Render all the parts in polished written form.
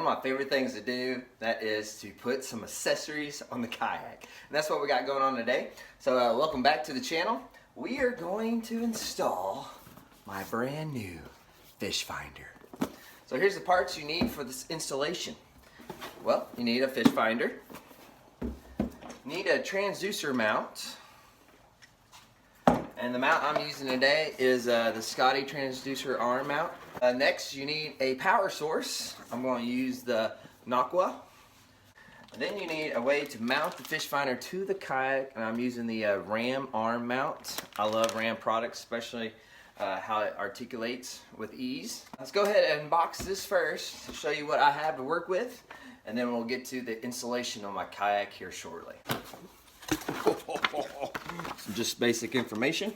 one of my favorite things to do, that is to put some accessories on the kayak. And that's what we got going on today. So welcome back to the channel. We are going to install my brand new fish finder. So here's the parts you need for this installation. Well, you need a fish finder. You need a transducer mount. And the mount I'm using today is the Scotty transducer arm mount. Next, you need a power source. I'm going to use the Aqua. Then you need a way to mount the fish finder to the kayak, and I'm using the Ram arm mount. I love Ram products, especially how it articulates with ease. Let's go ahead and unbox this first to show you what I have to work with, and then we'll get to the installation on my kayak here shortly. Some just basic information.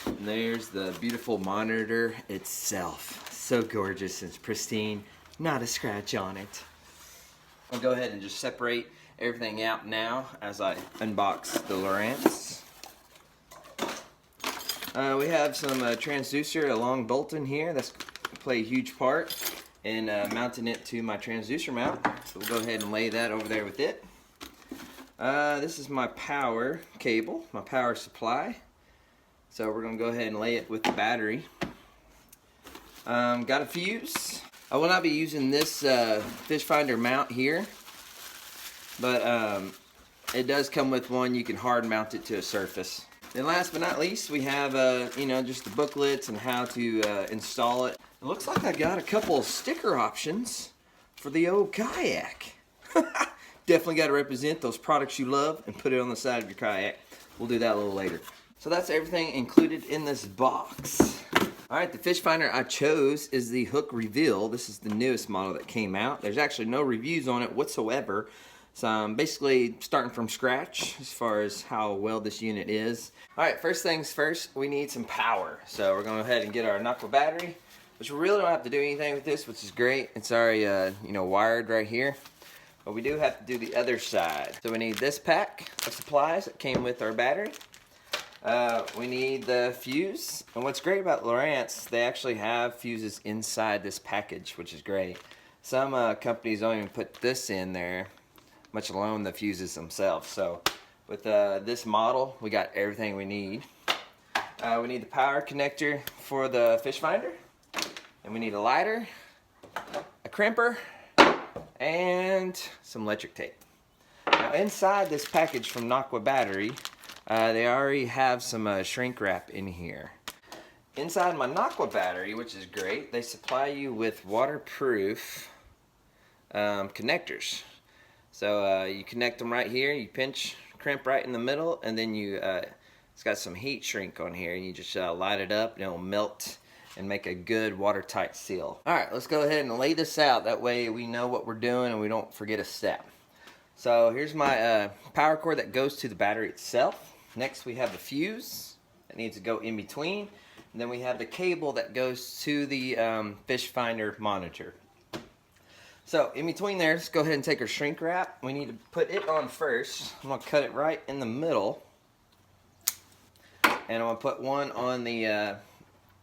And there's the beautiful monitor itself. So gorgeous and pristine, not a scratch on it. I'll go ahead and just separate everything out now as I unbox the Lowrance. We have some transducer, a long bolt in here that's play a huge part in mounting it to my transducer mount. So we'll go ahead and lay that over there with it. This is my power cable, my power supply. So we're going to go ahead and lay it with the battery. Got a fuse. I will not be using this fish finder mount here, but it does come with one. You can hard mount it to a surface. Then last but not least, we have just the booklets and how to install it. It looks like I got a couple of sticker options for the old kayak. Definitely got to represent those products you love and put it on the side of your kayak. We'll do that a little later. So that's everything included in this box. Alright, the fish finder I chose is the Hook Reveal. This is the newest model that came out. There's actually no reviews on it whatsoever. So I'm basically starting from scratch as far as how well this unit is. Alright, first things first, we need some power. So we're going to go ahead and get our Aqua battery, which we really don't have to do anything with this, which is great. It's already wired right here. But we do have to do the other side. So we need this pack of supplies that came with our battery. We need the fuse, and what's great about Lowrance, they actually have fuses inside this package, which is great. Some companies don't even put this in there, much alone the fuses themselves. So with this model, we got everything we need. We need the power connector for the fish finder, and we need a lighter, a crimper, and some electric tape. Now inside this package from Aqua battery, they already have some shrink wrap in here. Inside my Aqua battery, which is great, they supply you with waterproof connectors. So you connect them right here, you pinch, crimp right in the middle, and then it's got some heat shrink on here, and you just light it up and it'll melt and make a good watertight seal. Alright, let's go ahead and lay this out. That way we know what we're doing and we don't forget a step. So here's my power cord that goes to the battery itself. Next we have the fuse that needs to go in between. And then we have the cable that goes to the fish finder monitor. So in between there, let's go ahead and take our shrink wrap. We need to put it on first. I'm going to cut it right in the middle. And I'm going to put one on the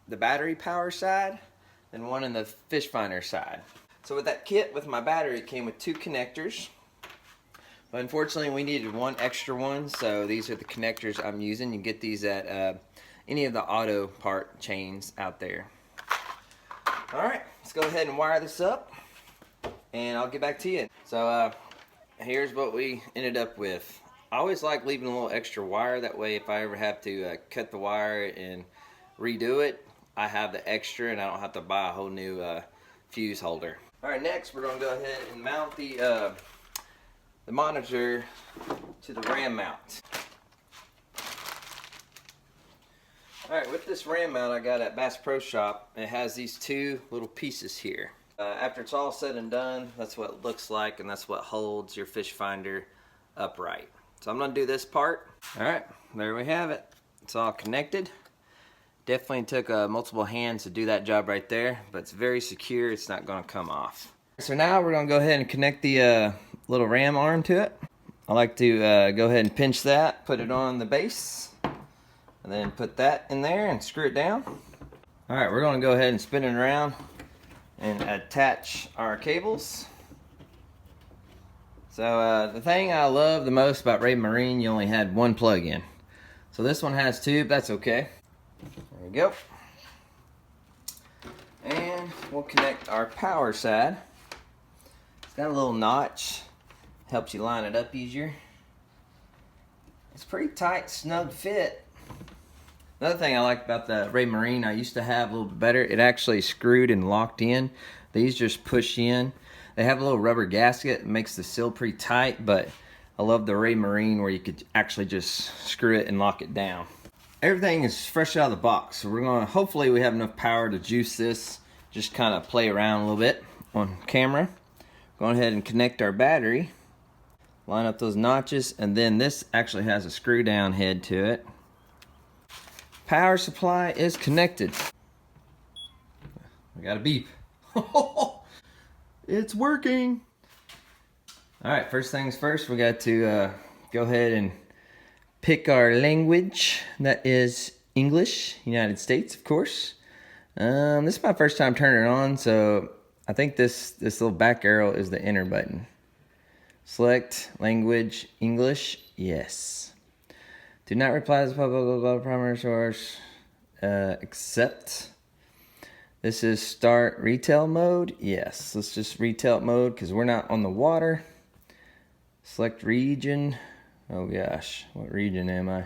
battery power side, and one on the fish finder side. So with that kit, with my battery, it came with two connectors. But unfortunately, we needed one extra one, so these are the connectors I'm using. You can get these at any of the auto part chains out there. Alright, let's go ahead and wire this up, and I'll get back to you. So here's what we ended up with. I always like leaving a little extra wire, that way if I ever have to cut the wire and redo it, I have the extra and I don't have to buy a whole new fuse holder. Alright, next we're going to go ahead and mount the monitor to the Ram mount. Alright, with this Ram mount I got at Bass Pro Shop, it has these two little pieces here. After it's all said and done, that's what it looks like, and that's what holds your fish finder upright. So I'm going to do this part. Alright, there we have it. It's all connected. Definitely took multiple hands to do that job right there, but it's very secure. It's not going to come off. So now we're going to go ahead and connect the little ram arm to it. I like to go ahead and pinch that, put it on the base, and then put that in there and screw it down. Alright, we're going to go ahead and spin it around and attach our cables. So the thing I love the most about Raymarine, you only had one plug-in. So this one has two, that's okay. There we go. And we'll connect our power side. It's got a little notch, helps you line it up easier. It's pretty tight, snug fit. Another thing I like about the Raymarine I used to have a little bit better, it actually screwed and locked in. These just push in. They have a little rubber gasket, it makes the seal pretty tight, but I love the Raymarine where you could actually just screw it and lock it down. Everything is fresh out of the box, so we're gonna, hopefully we have enough power to juice this, just kind of play around a little bit on camera. Go ahead and connect our battery, line up those notches, and then this actually has a screw down head to it. Power supply is connected. We got a beep. It's working. All right, first things first, we got to go ahead and pick our language. That is English, United States, of course. This is my first time turning it on, so I think this little back arrow is the enter button. Select language, English, yes. Do not reply to the blah, blah, blah, blah, primary source. Accept. This is start retail mode. Yes, let's just retail mode because we're not on the water. Select region. Oh gosh, what region am I?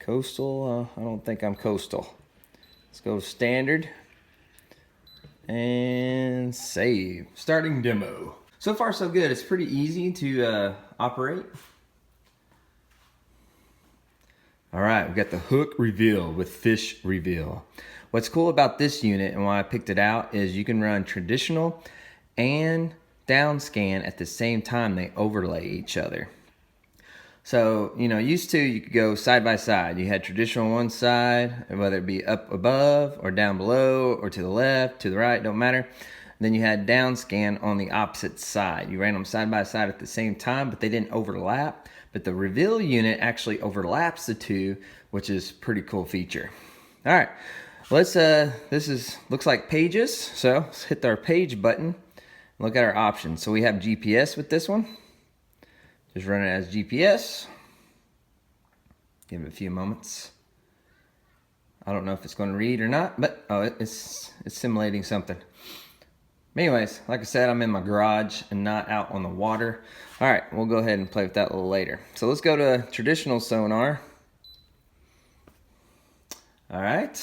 Coastal? I don't think I'm coastal. Let's go standard. And save. Starting demo. So far so good. It's pretty easy to operate. All right, we've got the hook reveal with fish reveal. What's cool about this unit and why I picked it out is you can run traditional and down scan at the same time. They overlay each other. So, you know, used to you could go side by side. You had traditional on one side, whether it be up above or down below or to the left, to the right, don't matter. Then you had down scan on the opposite side. You ran them side by side at the same time, but they didn't overlap. But the reveal unit actually overlaps the two, which is a pretty cool feature. All right, let's looks like pages. So let's hit our page button. Look at our options. So we have GPS with this one. Just run it as GPS. Give it a few moments. I don't know if it's going to read or not, but oh, it's simulating something. Anyways, like I said, I'm in my garage and not out on the water. All right, we'll go ahead and play with that a little later. So let's go to traditional sonar. All right,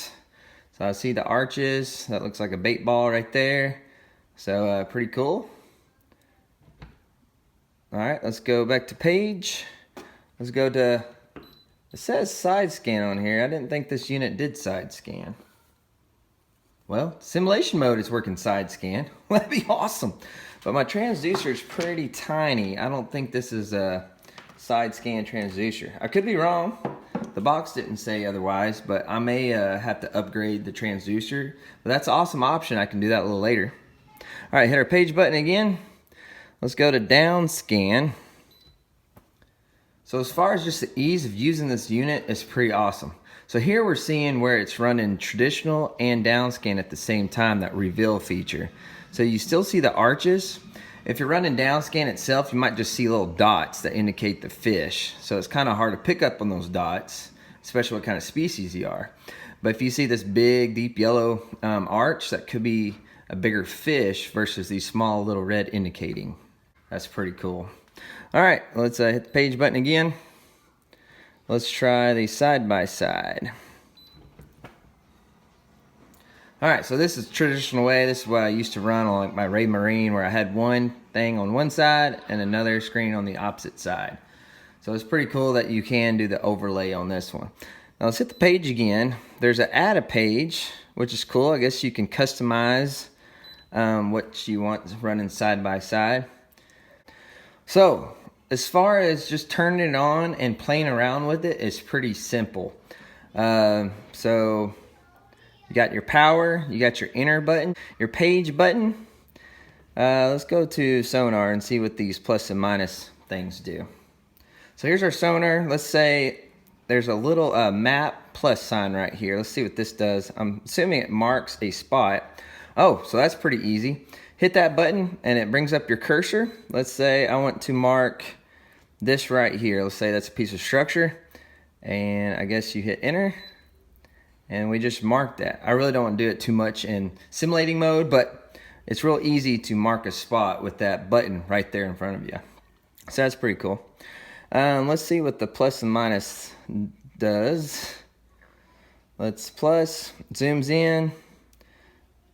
so I see the arches. That looks like a bait ball right there. So pretty cool. All right, let's go back to page. Let's go to, it says side scan on here. I didn't think this unit did side scan. Well, simulation mode is working side scan. That'd be awesome. But my transducer is pretty tiny. I don't think this is a side scan transducer. I could be wrong. The box didn't say otherwise, but I may have to upgrade the transducer. But that's an awesome option. I can do that a little later. All right, hit our page button again. Let's go to down scan. So as far as just the ease of using this unit, it's pretty awesome. So here we're seeing where it's running traditional and down scan at the same time, that reveal feature. So you still see the arches. If you're running down scan itself, you might just see little dots that indicate the fish. So it's kind of hard to pick up on those dots, especially what kind of species you are. But if you see this big, deep yellow arch, that could be a bigger fish versus these small little red indicating. That's pretty cool. All right, let's hit the page button again. Let's try the side by side. All right, so this is the traditional way. This is what I used to run on like my Raymarine, where I had one thing on one side and another screen on the opposite side. So it's pretty cool that you can do the overlay on this one. Now let's hit the page again. There's an add a page, which is cool. I guess you can customize what you want running side by side. So as far as just turning it on and playing around with it, it's pretty simple. So you got your power, you got your enter button, your page button. Let's go to sonar and see what these plus and minus things do. So here's our sonar. Let's say there's a little map plus sign right here. Let's see what this does. I'm assuming it marks a spot. Oh, so that's pretty easy. Hit that button and it brings up your cursor. Let's say I want to mark this right here. Let's say that's a piece of structure. And I guess you hit enter. And we just marked that. I really don't want to do it too much in simulating mode, but it's real easy to mark a spot with that button right there in front of you. So that's pretty cool. Let's see what the plus and minus does. Let's plus, zooms in.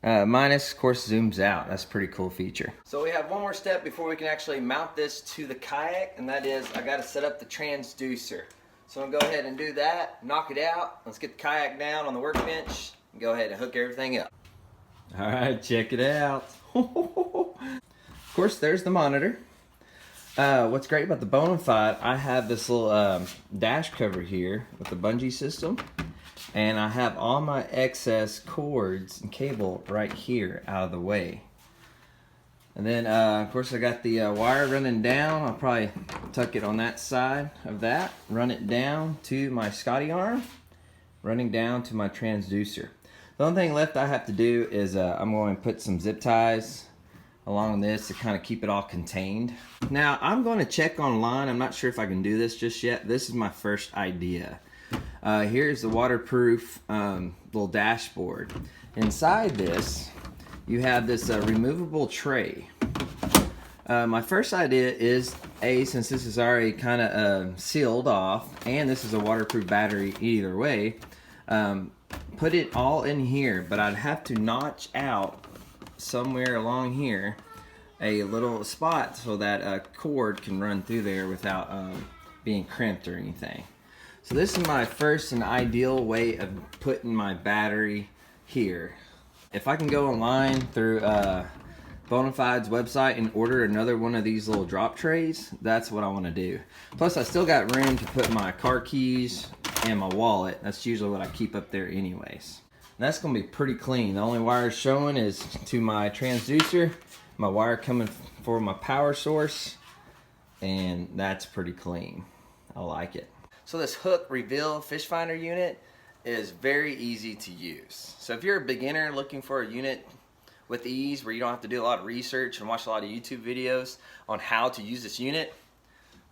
Minus, of course, zooms out. That's a pretty cool feature. So we have one more step before we can actually mount this to the kayak, and that is I got to set up the transducer. So I'm going to go ahead and do that, knock it out. Let's get the kayak down on the workbench and go ahead and hook everything up. All right, check it out. Of course, there's the monitor. What's great about the Bonafide, I have this little dash cover here with the bungee system. And I have all my excess cords and cable right here out of the way. And then, of course, I got the wire running down. I'll probably tuck it on that side of that. Run it down to my Scotty arm. Running down to my transducer. The only thing left I have to do is I'm going to put some zip ties along this to kind of keep it all contained. Now, I'm going to check online. I'm not sure if I can do this just yet. This is my first idea. Here's the waterproof little dashboard. Inside this, you have this removable tray. My first idea is, since this is already kind of sealed off, and this is a waterproof battery either way, put it all in here, but I'd have to notch out somewhere along here a little spot so that a cord can run through there without being crimped or anything. So this is my first and ideal way of putting my battery here. If I can go online through Bonafide's website and order another one of these little drop trays, that's what I want to do. Plus I still got room to put my car keys and my wallet. That's usually what I keep up there anyways. And that's going to be pretty clean. The only wire showing is to my transducer, my wire coming for my power source, and that's pretty clean. I like it. So this hook reveal fish finder unit is very easy to use. So if you're a beginner looking for a unit with ease where you don't have to do a lot of research and watch a lot of YouTube videos on how to use this unit,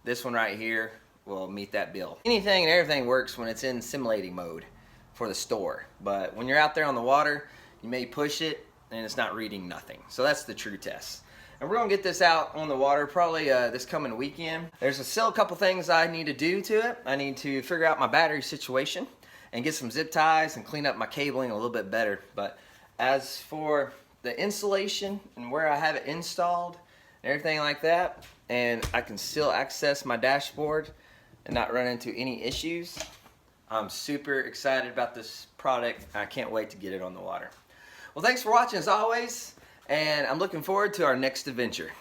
this one right here will meet that bill. Anything and everything works when it's in simulating mode for the store, but when you're out there on the water, you may push it and it's not reading nothing. So that's the true test. And we're gonna get this out on the water probably this coming weekend. There's still a couple things I need to do to it. I need to figure out my battery situation and get some zip ties and clean up my cabling a little bit better. But as for the installation and where I have it installed and everything like that, and I can still access my dashboard and not run into any issues, I'm super excited about this product. I can't wait to get it on the water. Well, thanks for watching as always. And I'm looking forward to our next adventure.